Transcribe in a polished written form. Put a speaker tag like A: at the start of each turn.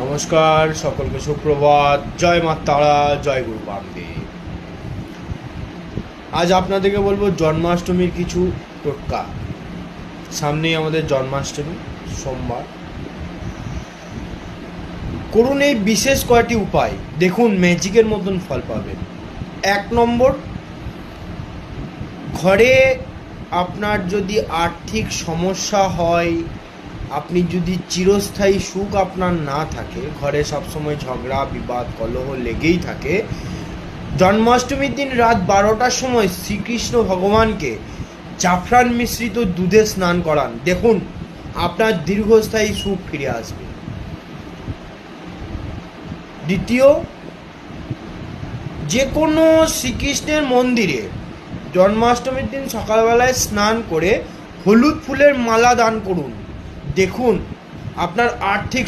A: নমস্কার সকলকে সুপ্রভাত। জয় মা তারা, জয় গুরু বামদেব। আজ আপনাদেরকে বলবো জন্মাষ্টমীর কিছু টোটকা। সামনেই আমাদের জন্মাষ্টমী, সোমবার। করুন এই বিশেষ কয়টি উপায়, দেখুন ম্যাজিকের মতন ফল পাবেন। 1 নম্বর, ঘরে আপনার যদি আর্থিক সমস্যা হয়, আপনি যদি চিরস্থায়ী সুখ আপনার না থাকে, ঘরে সবসময় ঝগড়া বিবাদ কলহ লেগেই থাকে, জন্মাষ্টমীর দিন রাত 12টার সময় শ্রীকৃষ্ণ ভগবানকে জাফরান মিশ্রিত দুধে স্নান করান, দেখুন আপনার দীর্ঘস্থায়ী সুখ ফিরে আসবে। দ্বিতীয়, যে কোনো শ্রীকৃষ্ণের মন্দিরে জন্মাষ্টমীর দিন সকালবেলায় স্নান করে হলুদ ফুলের মালা দান করুন, দেখুন আপনার আর্থিক